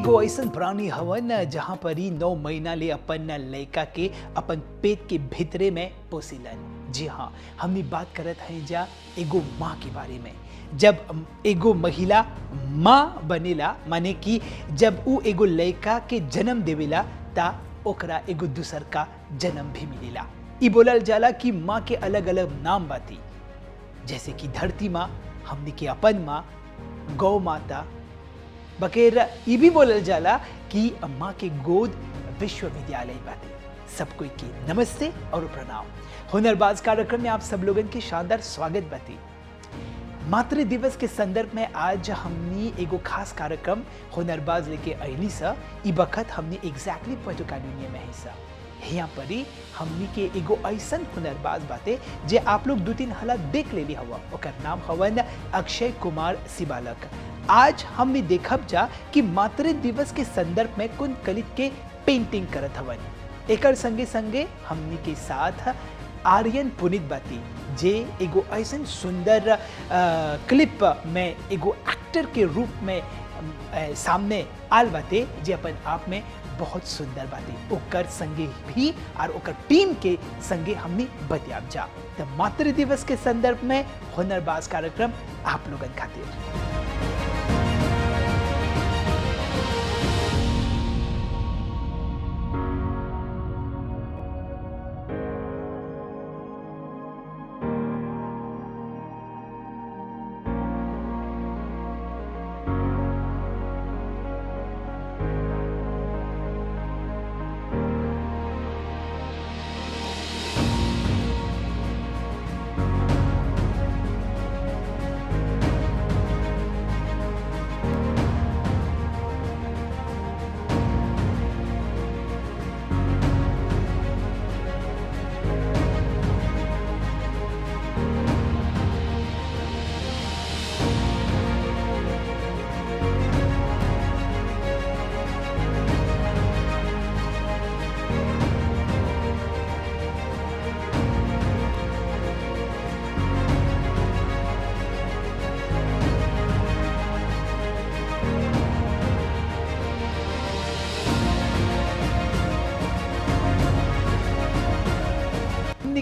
एगो ऐसन प्राणी हवन जहाँ पर ही 9 महीना ले अपन लड़का के अपन पेट के भीतरे में पोसिलन। जी हाँ, हमनी बात करत हैं जा एगो माँ के बारे में। जब एगो महिला माँ बनेला माने कि जब उ एगो लड़का के जन्म देवेला ता ओकरा एगो दूसर का जन्म भी मिलेला। ई बोलल जाला कि माँ के अलग अलग नाम बाती, जैसे कि धरती माँ, हमनी के अपन माँ, गौ माता, बकेर ये भी बोलल जाला कि माँ के गोद विश्वविद्यालय बाटे। सब कोई के नमस्ते और प्रणाम। हुनरबाज कार्यक्रम में आप सब लोगन के शानदार स्वागत बाटे। मातृ दिवस के संदर्भ में आज हमनी एगो खास कार्यक्रम हुनरबाज लेके अइली सा। ई बखत हमनी एग्जैक्टली पुएर्टो कानुनिया में है सा। यहाँ पर ही हमनी के एगो ऐसन हुनरबाज बाटे जे आप लोग 2-3 हला देख लेली हवा। ओकर नाम हवन अक्षय कुमार सिबालक। आज हमने देखब जा कि मातृ दिवस के संदर्भ में कुन कलित के पेंटिंग करत हवन। एकर संगे संगे हमनी के साथ आर्यन पुनित बाती जे एगो ऐसन सुंदर क्लिप में एगो एक्टर के रूप में सामने आल बाते जे अपन आप में बहुत सुंदर बाते। ओकर संगे भी और ओकर टीम के संगे हमने बतियाब जा। तो मातृ दिवस के संदर्भ में हुनरबाज कार्यक्रम आप लोगन खातिर।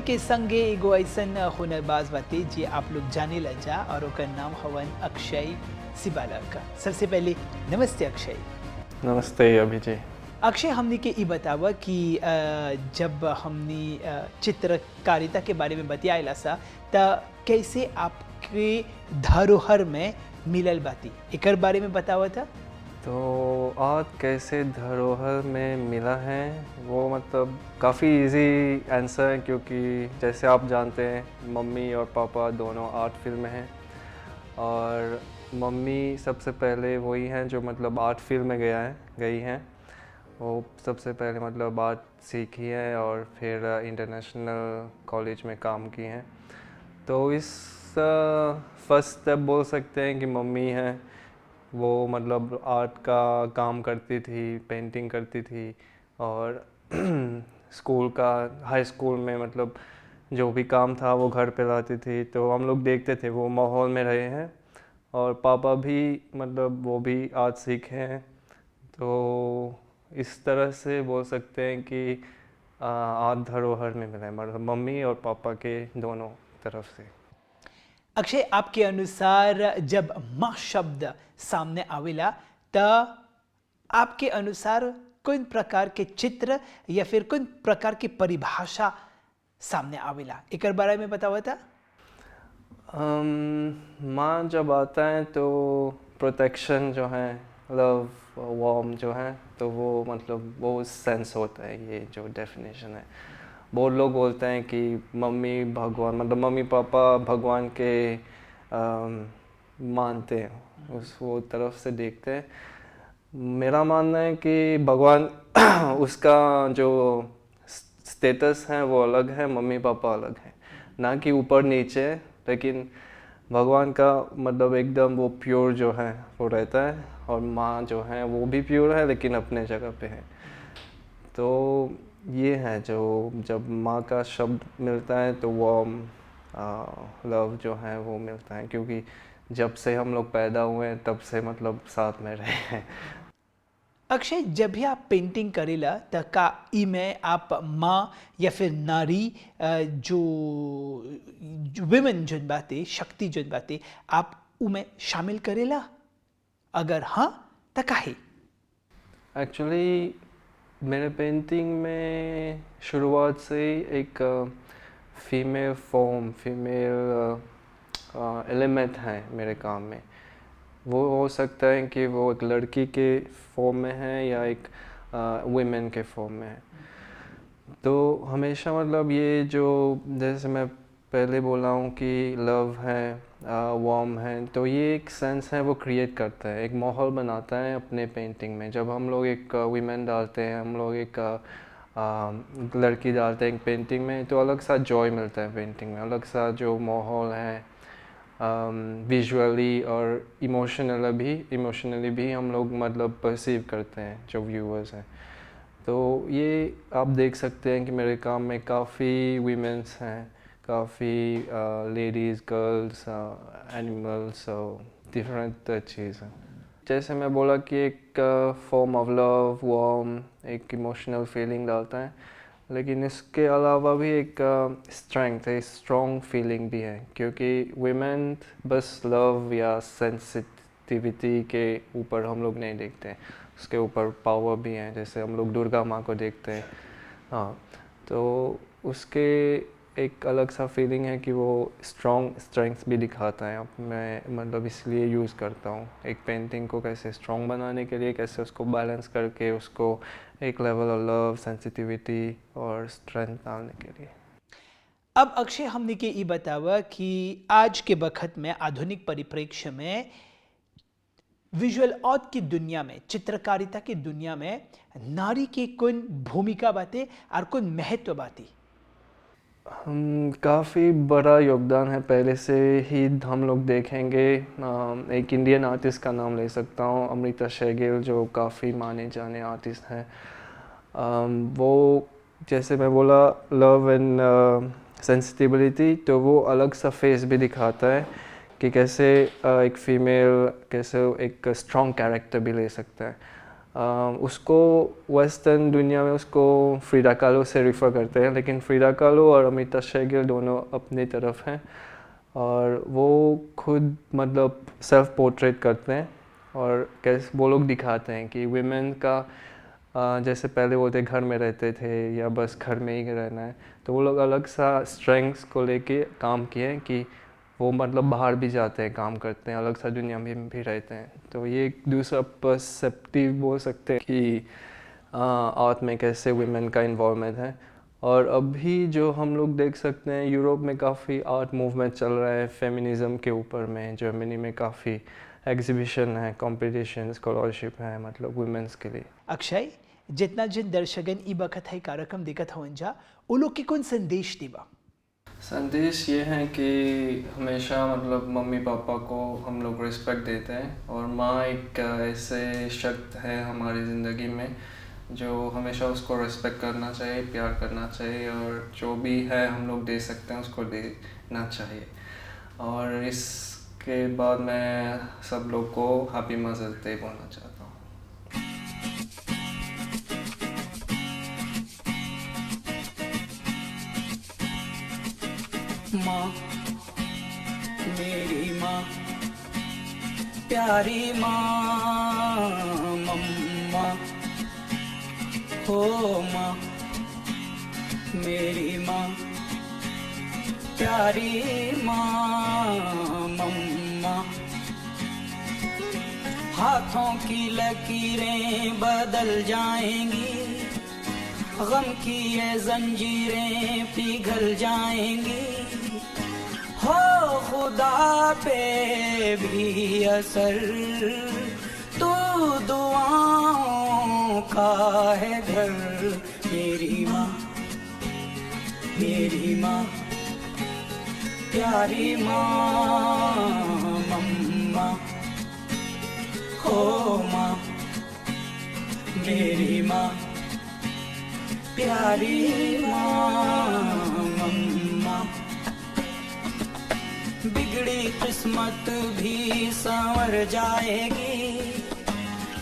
के संगे एगो ऐसन हुनरबाज बाते जे आप लोग जाने ला जा और ओकर नाम हवन अक्षय सिबालक। सबसे पहले नमस्ते अक्षय। नमस्ते अभिजय। अक्षय, हमने के ई बतावा कि जब हमने चित्रकारिता के बारे में बतियाला सा त कैसे आपके धरोहर में मिलल बाती, एकर बारे में बतावा था। तो आर्ट कैसे धरोहर में मिला है वो मतलब काफ़ी इजी आंसर है, क्योंकि जैसे आप जानते हैं मम्मी और पापा दोनों आर्ट फील्ड में हैं। और मम्मी सबसे पहले वही हैं जो मतलब आर्ट फील्ड में गई हैं। वो सबसे पहले मतलब आर्ट सीखी है और फिर इंटरनेशनल कॉलेज में काम की हैं। तो इस फर्स्ट स्टेप बोल सकते हैं कि मम्मी हैं, वो मतलब आर्ट का काम करती थी, पेंटिंग करती थी। और हाई स्कूल में मतलब जो भी काम था वो घर पे लाती थी, तो हम लोग देखते थे, वो माहौल में रहे हैं। और पापा भी मतलब वो भी आर्ट सीखे हैं। तो इस तरह से बोल सकते हैं कि आर्ट धरोहर में मिला है, मतलब मम्मी और पापा के दोनों तरफ से। अक्षय, आपके अनुसार जब माँ शब्द सामने आवेला त आपके अनुसार कौन प्रकार के चित्र या फिर कौन प्रकार की परिभाषा सामने आवेला, एकर बारे में बतावा था। माँ जब आता है तो प्रोटेक्शन जो है, लव, वार्म जो है, तो वो मतलब वो सेंस होता है, ये जो डेफिनेशन है। बहुत लोग बोलते हैं कि मम्मी भगवान, मतलब मम्मी पापा भगवान के मानते हैं, उस वो तरफ से देखते हैं। मेरा मानना है कि भगवान उसका जो स्टेटस है वो अलग है, मम्मी पापा अलग है, ना कि ऊपर नीचे। लेकिन भगवान का मतलब एकदम वो प्योर जो है वो रहता है, और माँ जो है वो भी प्योर है लेकिन अपने जगह पे है। तो ये है जो जब माँ का शब्द मिलता है तो वो लव जो है वो मिलता है, क्योंकि जब से हम लोग पैदा हुए हैं तब से मतलब साथ में रहे हैं। अक्षय, जब भी आप पेंटिंग करेला त का ई में आप माँ या फिर नारी जो विमेन जोन बाते, शक्ति जोन बाते, आप उमें शामिल करेला? अगर हाँ त काहे? एक्चुअली मेरे पेंटिंग में शुरुआत से ही एक फीमेल फॉर्म, फीमेल एलिमेंट है मेरे काम में। वो हो सकता है कि वो एक लड़की के फॉर्म में है या एक वुमेन के फॉर्म में है। तो हमेशा मतलब ये जो, जैसे मैं पहले बोला हूँ कि लव है, वार्म है, तो ये एक सेंस है वो क्रिएट करता है, एक माहौल बनाता है अपने पेंटिंग में। जब हम लोग एक वुमेन डालते हैं, हम लोग एक लड़की डालते हैं एक पेंटिंग में, तो अलग सा जॉय मिलता है पेंटिंग में, अलग सा जो माहौल है विजुअली और इमोशनली भी हम लोग मतलब परसीव करते हैं जो व्यूअर्स हैं। तो ये आप देख सकते हैं कि मेरे काम में काफ़ी वीमेंस हैं, काफ़ी लेडीज़, गर्ल्स, एनिमल्स, डिफरेंट चीज़ हैं। जैसे मैं बोला कि एक फॉर्म ऑफ लव, वार्म, एक इमोशनल फीलिंग डालता है, लेकिन इसके अलावा भी एक स्ट्रेंथ है, स्ट्रॉन्ग फीलिंग भी है, क्योंकि वुमेन बस लव या सेंसिटिविटी के ऊपर हम लोग नहीं देखते हैं, उसके ऊपर पावर भी है। जैसे हम लोग दुर्गा माँ को देखते हैं, हाँ, तो उसके एक अलग सा फीलिंग है कि वो स्ट्रॉन्ग स्ट्रेंथ भी दिखाता है। अब मैं मतलब इसलिए यूज़ करता हूँ एक पेंटिंग को कैसे स्ट्रॉन्ग बनाने के लिए, कैसे उसको बैलेंस करके उसको एक लेवल ऑफ लव, सेंसिटिविटी और स्ट्रेंथ डालने के लिए। अब अक्षय, हमने के ई बतावा कि आज के बखत में, आधुनिक परिप्रेक्ष्य में, विजुअल आर्ट की दुनिया में, चित्रकारिता की दुनिया में नारी की कौन भूमिका बाते और कौन महत्व बाती? काफ़ी बड़ा योगदान है पहले से ही। हम लोग देखेंगे, एक इंडियन आर्टिस्ट का नाम ले सकता हूँ, अमृता शेरगिल, जो काफ़ी माने जाने आर्टिस्ट हैं। वो, जैसे मैं बोला, लव एंड सेंसिटिविटी, तो वो अलग सा फेस भी दिखाता है कि कैसे एक फीमेल कैसे एक स्ट्रॉन्ग कैरेक्टर भी ले सकता है। उसको वेस्टर्न दुनिया में उसको फ्रीडा कालो से रेफ़र करते हैं, लेकिन फ्रीडा कालो और अमृता शेरगिल दोनों अपनी तरफ हैं, और वो खुद मतलब सेल्फ पोर्ट्रेट करते हैं, और कैसे वो लोग दिखाते हैं कि वुमेन का जैसे पहले वो थे घर में रहते थे या बस घर में ही रहना है, तो वो लोग अलग सा स्ट्रेंथ्स को लेके काम किए हैं कि वो मतलब बाहर भी जाते हैं, काम करते हैं, अलग सा दुनिया में भी रहते हैं। तो ये एक दूसरा पर्सपेक्टिव बोल सकते हैं कि आर्ट में कैसे वुमेन का इन्वॉल्वमेंट है। और अभी जो हम लोग देख सकते हैं, यूरोप में काफ़ी आर्ट मूवमेंट चल रहा है फेमिनिज़म के ऊपर में। जर्मनी में काफ़ी एग्जीबिशन है, कॉम्पिटिशन, स्कॉलरशिप है मतलब वुमेन्स के लिए। अक्षय, जितना जिन दर्शकन ई बखत है कार्यक्रम देखत हवन जा, वो लोग के कौन संदेश देवा? संदेश ये है कि हमेशा मतलब मम्मी पापा को हम लोग रिस्पेक्ट देते हैं, और माँ एक ऐसे शख्स है हमारी ज़िंदगी में जो हमेशा उसको रिस्पेक्ट करना चाहिए, प्यार करना चाहिए, और जो भी है हम लोग दे सकते हैं उसको देना चाहिए। और इसके बाद मैं सब लोग को हैप्पी मदर्स डे बोलना चाहता हूँ। माँ, मेरी माँ, प्यारी माँ, मम्मा, हो माँ, मेरी माँ, प्यारी माँ, मम्मा। हाथों की लकीरें बदल जाएंगी, गम की ये जंजीरें पिघल जाएंगी, हो खुदा पे भी असर, तू दुआओं का है घर। मेरी माँ, मेरी माँ, प्यारी माँ, मम्मा, हो माँ, मेरी माँ, प्यारी माँ, मम्मा। बिगड़ी किस्मत भी संवर जाएगी,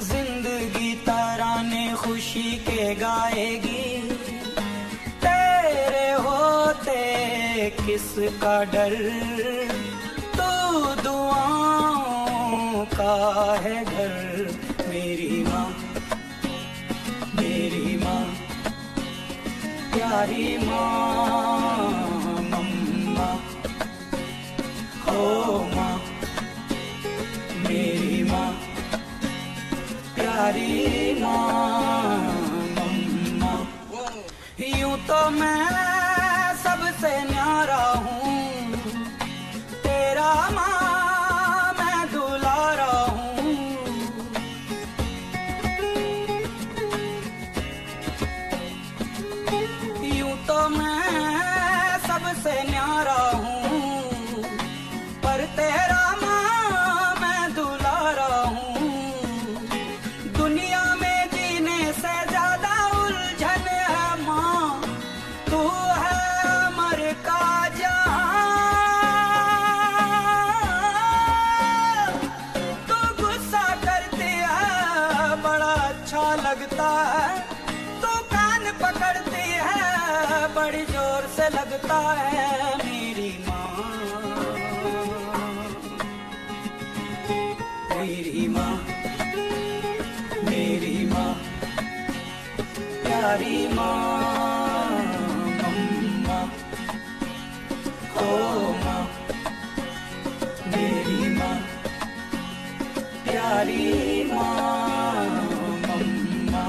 जिंदगी जिंदगी तराने खुशी के गाएगी, तेरे होते किसका डर, तू दुआओं का है घर। मेरी माँ, मेरी माँ, प्यारी माँ, मम्मा, ओ माँ, मेरी माँ, प्यारी माँ, मम्मा। यूं तो मैं सबसे न्यारा हूँ, तेरा माँ मैं दुलारा हूँ। यूं तो मैं सबसे न्यारा हूँ, पर तेरा माँ मैं दुलारा हूँ। दुनिया में जीने से ज्यादा उलझन है माँ, तू है अमर का जहां। तू गुस्सा करती है बड़ा अच्छा लगता है, तू कान पकड़ती है बड़ी जोर से लगता है। मेरी माँ, मेरी माँ, मेरी माँ, प्यारी माँ, मम्मा, ओ माँ, मेरी माँ, प्यारी माँ, मम्मा।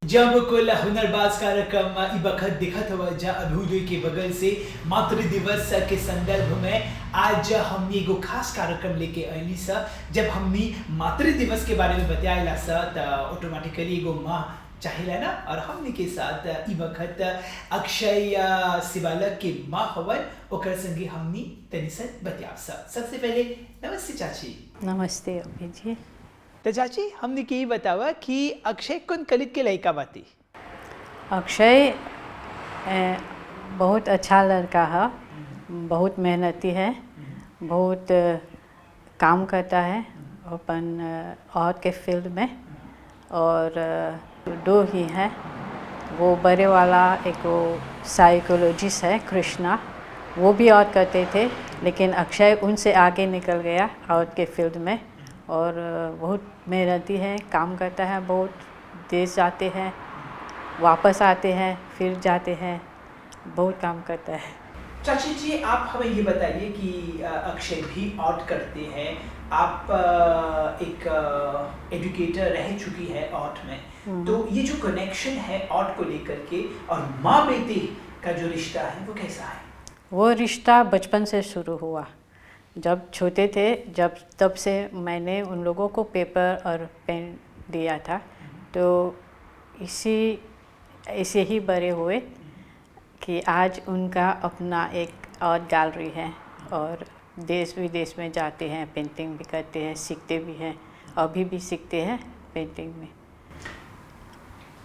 जब कुल हुनरबाज कार्यक्रम ई बखत दिखत हुआ जा अभ्युदय के बगल से मातृ दिवस के संदर्भ में आज हमने एगो खास कार्यक्रम लेके आइली सा। जब हमने मातृ दिवस के बारे में बताया सा तो ऑटोमेटिकली एगो माँ चाहिए ना, और हमने के साथ ई बखत अक्षय सिबालक के माँ हवन ओकर संगे हमने तनी से बतियाब सा। सबसे पहले नमस्ते चाची। नमस्ते अभी जी। तो चाची हमने के बतावा कि अक्षय कौन कलित के लड़का बाती। अक्षय बहुत अच्छा लड़का है, बहुत मेहनती है, बहुत काम करता है अपन और के फील्ड में। और दो ही हैं, वो बड़े वाला एक साइकोलॉजिस्ट है कृष्णा, वो भी और करते थे, लेकिन अक्षय उनसे आगे निकल गया आउट के फील्ड में। और बहुत मेहनती है, काम करता है, बहुत देश जाते हैं, वापस आते हैं, फिर जाते हैं, बहुत काम करता है। चाची जी आप हमें ये बताइए कि अक्षय भी आर्ट करते हैं, आप एक एजुकेटर रह चुकी है आर्ट में, तो ये जो कनेक्शन है आर्ट को लेकर के और माँ बेटे का जो रिश्ता है वो कैसा है? वो रिश्ता बचपन से शुरू हुआ, जब छोटे थे, जब तब से मैंने उन लोगों को पेपर और पेन दिया था, तो इसे ही बड़े हुए कि आज उनका अपना एक और गैलरी है और देश विदेश में जाते हैं, पेंटिंग भी करते हैं, सीखते भी हैं, अभी भी सीखते हैं पेंटिंग में।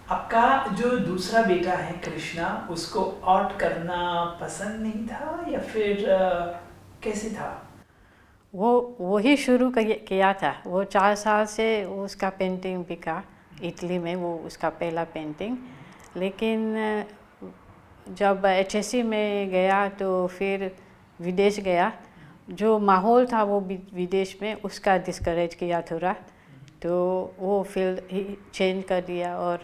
आपका जो दूसरा बेटा है कृष्णा, उसको आर्ट करना पसंद नहीं था या फिर कैसे था? वो ही शुरू किया था। वो 4 साल से उसका पेंटिंग बिका इटली में, वो उसका पहला पेंटिंग। लेकिन जब HSC में गया तो फिर विदेश गया, जो माहौल था वो विदेश में उसका डिस्करेज किया थोड़ा, तो वो फील्ड ही चेंज कर दिया और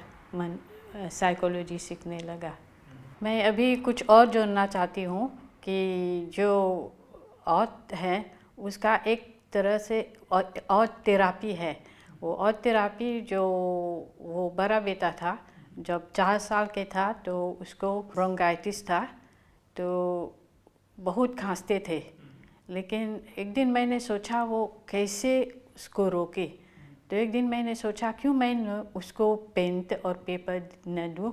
साइकोलॉजी सीखने लगा। मैं अभी कुछ और जोड़ना चाहती हूँ कि जो आर्ट है उसका एक तरह से और थेरापी है। वो और थेरापी जो वो बड़ा बेटा था, जब 4 साल के था तो उसको ब्रोंकाइटिस था, तो बहुत खांसते थे। लेकिन एक दिन मैंने सोचा वो कैसे उसको रोके, तो एक दिन मैंने सोचा क्यों मैं उसको पेंट और पेपर न दूँ,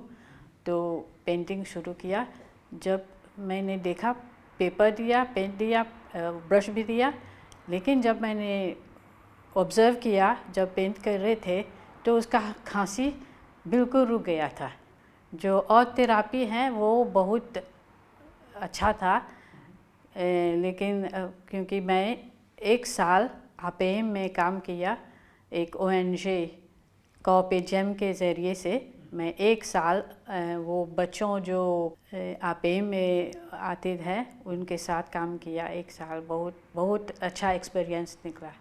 तो पेंटिंग शुरू किया। जब मैंने देखा पेपर दिया, पेंट दिया, ब्रश भी दिया, लेकिन जब मैंने ऑब्ज़र्व किया जब पेंट कर रहे थे तो उसका खांसी बिल्कुल रुक गया था। जो और थेरापी है वो बहुत अच्छा था, लेकिन क्योंकि मैं 1 साल APM में काम किया, एक ONG कॉपेजेम के ज़रिए से मैं 1 साल वो बच्चों जो APM में आते हैं उनके साथ काम किया 1 साल। बहुत बहुत अच्छा एक्सपीरियंस निकला।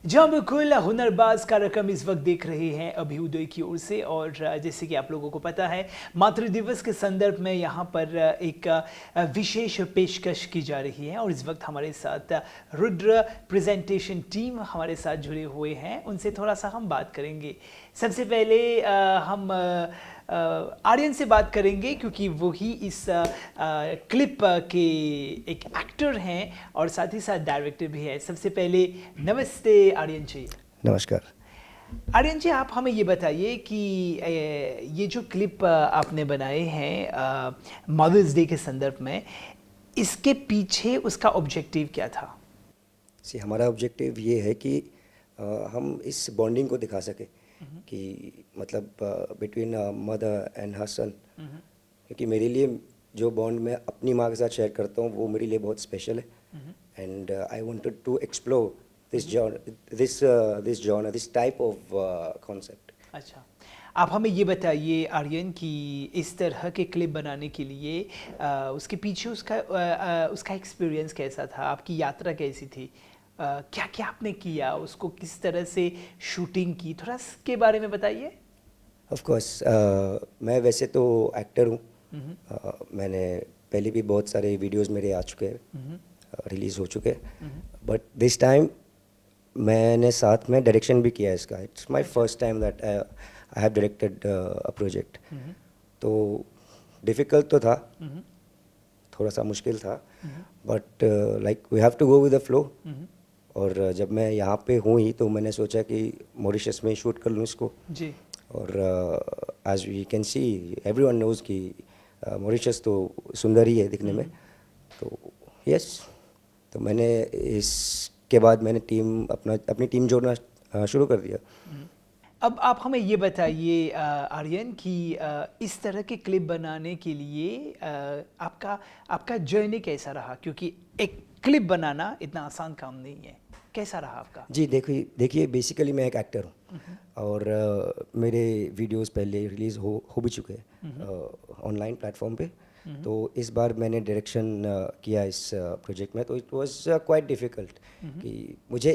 जी हाँ, बिल्कुल हुनरबाज कार्यक्रम इस वक्त देख रहे हैं अभ्युदय की ओर से। और जैसे कि आप लोगों को पता है, मातृ दिवस के संदर्भ में यहाँ पर एक विशेष पेशकश की जा रही है। और इस वक्त हमारे साथ रुद्र प्रेजेंटेशन टीम हमारे साथ जुड़े हुए हैं, उनसे थोड़ा सा हम बात करेंगे। सबसे पहले हम आर्यन से बात करेंगे, क्योंकि वही इस क्लिप के एक एक्टर हैं और साथ ही साथ डायरेक्टर भी है। सबसे पहले नमस्ते आर्यन जी। नमस्कार। आर्यन जी, आप हमें ये बताइए कि ये जो क्लिप आपने बनाए हैं मदर्स डे के संदर्भ में, इसके पीछे उसका ऑब्जेक्टिव क्या था? हमारा ऑब्जेक्टिव ये है कि हम इस बॉन्डिंग को दिखा सके कि मतलब बिटवीन मदर एंड हर सन, क्योंकि मेरे लिए जो बॉन्ड मैं अपनी माँ के साथ शेयर करता हूँ वो मेरे लिए बहुत स्पेशल है। And I wanted to explore this type of concept. अच्छा, आप हमें ये बताइए आर्यन कि इस तरह के क्लिप बनाने के लिए उसके पीछे उसका एक्सपीरियंस कैसा था? आपकी यात्रा कैसी थी? क्या क्या आपने किया, उसको किस तरह से शूटिंग की, थोड़ा इसके बारे में बताइए। ऑफ कोर्स मैं वैसे तो एक्टर हूँ। मैंने पहले भी बहुत सारे वीडियोस मेरे आ चुके हैं, रिलीज़ हो चुके हैं। बट दिस टाइम मैंने साथ में डायरेक्शन भी किया है इसका। It's my first time that I have directed a project. तो डिफ़िकल्ट तो था, थोड़ा सा मुश्किल था, but like we have to go with the flow. और जब मैं यहाँ पे हूँ ही तो मैंने सोचा कि मॉरिशस में शूट कर लूँ इसको जी। और as we can see everyone knows कि मॉरिशस तो सुंदर ही है दिखने में। तो यस, तो मैंने इसके बाद मैंने अपनी टीम जोड़ना शुरू कर दिया। अब आप हमें ये बताइए आर्यन कि इस तरह के क्लिप बनाने के लिए आपका जर्नी कैसा रहा? क्योंकि एक क्लिप बनाना इतना आसान काम नहीं है। कैसा रहा आपका? जी देखिए बेसिकली मैं एक एक्टर हूँ और मेरे वीडियोस पहले रिलीज़ हो भी चुके हैं ऑनलाइन प्लेटफॉर्म पे। तो इस बार मैंने डायरेक्शन किया इस प्रोजेक्ट में, तो इट वाज क्वाइट डिफ़िकल्ट कि मुझे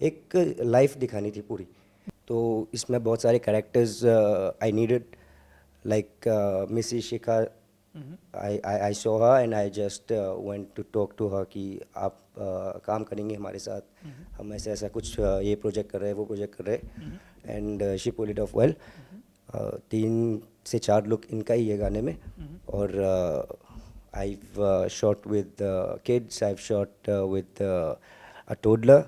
एक लाइफ दिखानी थी पूरी। तो इसमें बहुत सारे कैरेक्टर्स आई नीडेड, लाइक मिसी शिखा। I saw her and I just went to talk to her कि आप काम करेंगे हमारे साथ, हम ऐसा कुछ ये प्रोजेक्ट कर रहे हैं, वो प्रोजेक्ट कर रहे हैं। And she pull it off well. 3 से 4 लुक इनका ही है गाने में। और I've shot with kids, I've shot with a toddler।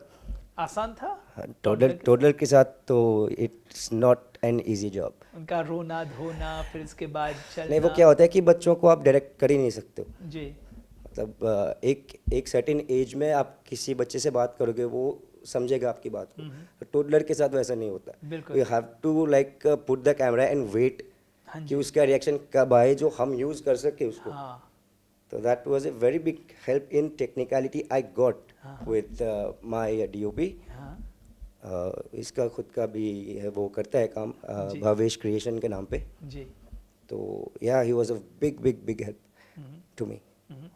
आसान था? टोडलर के साथ तो it's not an easy job. उनका रोना धोना, फिर उसके बाद चलना। नहीं, वो क्या होता है कि बच्चों को आप डायरेक्ट कर ही नहीं सकते हो जी। मतलब एक सर्टेन एज में आप किसी बच्चे से बात करोगे वो समझेगा आपकी बात को। तो टोडलर के साथ वैसा नहीं होता। You have to like put the camera and wait कि उसका रिएक्शन कब आए जो हम यूज़ कर सके उसको। तो that was a very big help in technicality I got with my DOP. इसका खुद का भी है, वो करता है काम भवेश क्रिएशन के नाम पे जी। तो yeah he was a big help to me.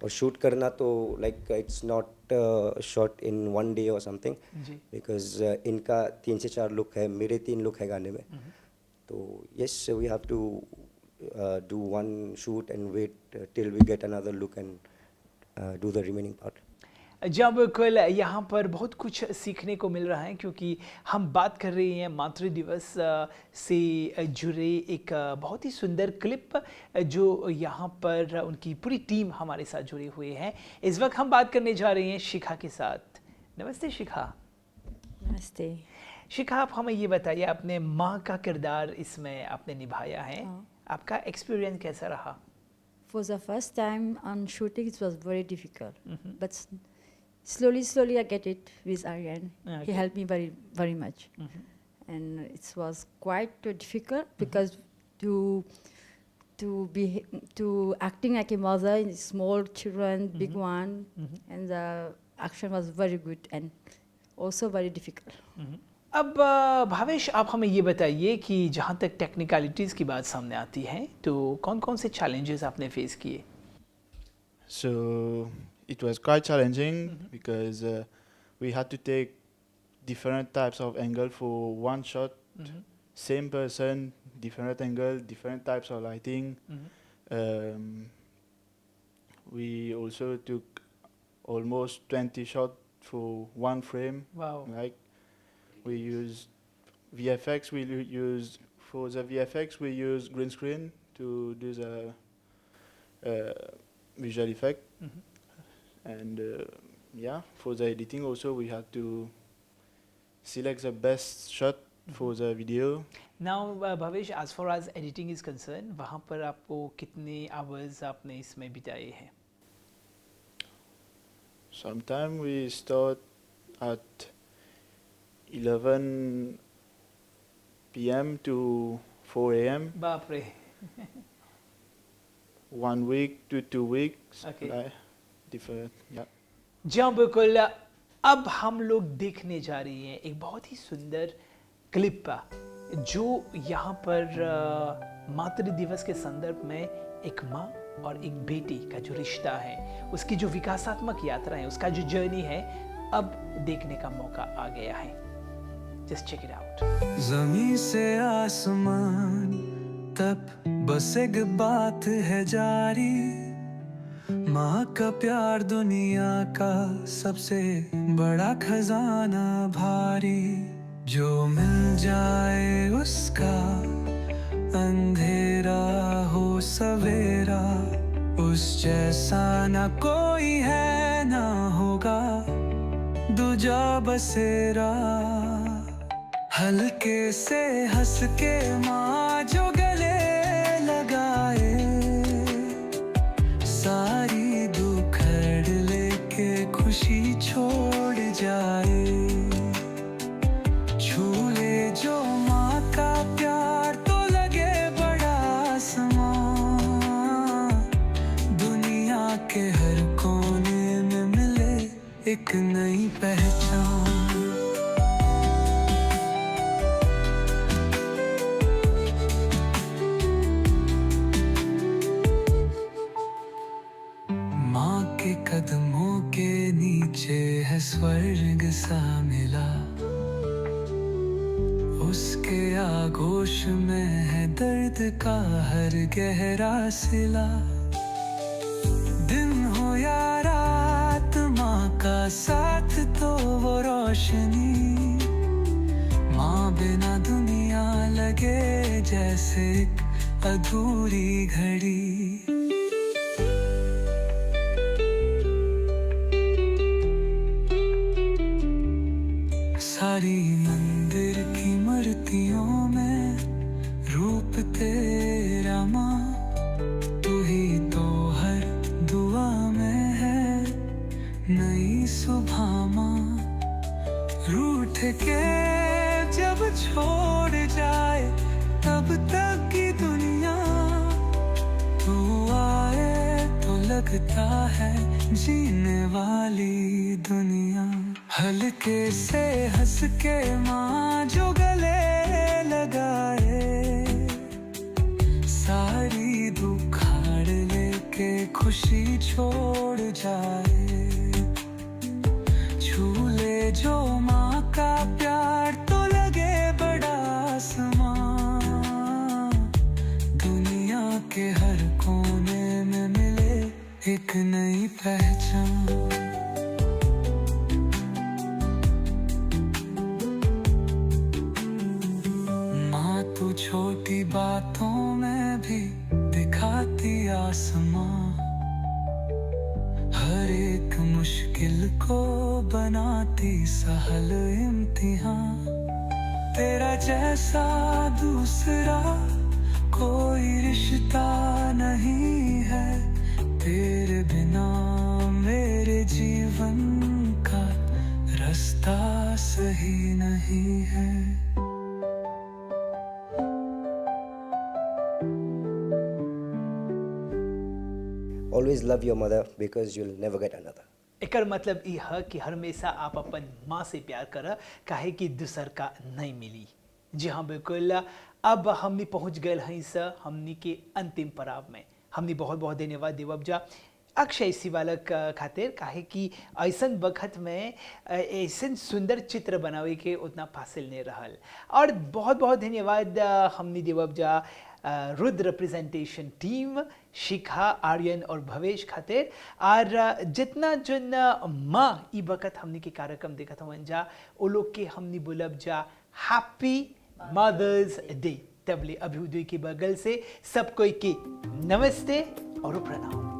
और शूट करना तो like it's not shot in 1 day और समथिंग, बिकॉज इनका 3 से 4 लुक है, मेरे 3 लुक है गाने में। तो yes, we have to do 1 shoot and wait till we get another look and do the remaining part. जब बिल्कुल यहाँ पर बहुत कुछ सीखने को मिल रहा है, क्योंकि हम बात कर रहे हैं मातृ दिवस से जुड़े एक बहुत ही सुंदर क्लिप जो यहाँ पर उनकी पूरी टीम हमारे साथ जुड़े हुए हैं। इस वक्त हम बात करने जा रहे हैं शिखा के साथ। नमस्ते शिखा। नमस्ते शिखा, आप हमें ये बताइए, आपने माँ का किरदार इसमें आपने निभाया है, आपका एक्सपीरियंस कैसा रहा? For the first time on shooting, it was very difficult, but slowly I get it with Aryan. He helped me very much, and it was quite difficult because to acting like a mother in small children, big one, and the action was very good and also very difficult. अब भावेश, आप हमें ये बताइए कि जहाँ तक technicalities की बात सामने आती है तो कौन कौन से चैलेंजेस आपने फेस किए? So it was quite challenging because we had to take different types of angle for one shot. Same person, different angle, different types of lighting. We also took almost 20 shots for one frame. Wow. Like we used VFX. For the VFX we use green screen to do the visual effect. And for the editing also we had to select the best shot for the video. Now Bhavesh, as far as editing is concerned, वहाँ पर आपको कितने hours आपने इसमें बिताए हैं? Sometimes we start at 11 p.m. to 4 a.m. बाप रे. 1 week to 2 weeks. Okay. Like different. Yeah. जहाँ बिल्कुल अब हम लोग देखने जा रही हैं एक बहुत ही सुंदर क्लिप जो यहाँ पर मातृ दिवस के संदर्भ में एक माँ और एक बेटी का जो रिश्ता है, उसकी जो विकासात्मक यात्रा है, उसका जो जर्नी है, अब देखने का मौका आ गया है. Just check it out. जमीन से आसमान तक बस एक बात है जारी, माँ का प्यार दुनिया का सबसे बड़ा खजाना भारी, जो मिल जाए उसका अंधेरा हो सवेरा, उस जैसा ना कोई है ना होगा दूजा बसेरा. हल्के से हंस के माँ जो गले लगाए, सारी दुखड़ लेके खुशी छोड़ जाए, छूले जो माँ का प्यार तो लगे बड़ा आसमां, दुनिया के हर कोने में मिले एक नई पहचान. कदमों के नीचे है स्वर्ग सा मिला, उसके आगोश में है दर्द का हर गहरा सिला. दिन हो या रात माँ का साथ तो वो रोशनी, माँ बिना दुनिया लगे जैसे एक अधूरी घड़ी. सारी मंदिर की मूर्तियों में रूप तेरा माँ, तू ही तो हर दुआ में है नई सुबह माँ. रूठ के जब छोड़ जाए तब तक की दुनिया, तू आए तो लगता है जीने वाली दुनिया. हल्के से हंस के माँ जो गले लगाए, सारी दुखाड़ लेके खुशी छोड़ जाए, छूले जो माँ का प्यार तो लगे बड़ा आसमां, दुनिया के हर कोने में मिले एक नई पहचान. छोटी बातों में भी दिखाती आसमां, हर एक मुश्किल को बनाती सहल इम्तिहान. तेरा जैसा दूसरा कोई रिश्ता नहीं है, तेरे बिना मेरे जीवन का रास्ता सही नहीं है. always love your mother because you'll never get another. एकर मतलब ई है कि हमेशा आप अपन माँ से प्यार कर, काहे कि दूसर का नहीं मिली। जी हाँ बिल्कुल। अब हमने पहुँच गए हैं इस हमनी के अंतिम पड़ाव में। हमने बहुत बहुत धन्यवाद देवब जा अक्षय शिवालक खातिर, काहे कि ऐसन वक्त में ऐसन सुंदर चित्र बनावे के उतना फासिल नहीं रहल। और बहुत बहुत धन्यवाद हमने देवब जा रुद्र रिप्रेजेंटेशन टीम, शिखा, आर्यन और भवेश खातिर। और जितना जन माँ ई वक्त हमने के कार्यक्रम देखा था जा, वो लोग के हमने बोलब जा हैप्पी मदर्स डे। तबले अभ्युदय के बगल से सब कोई के नमस्ते और प्रणाम।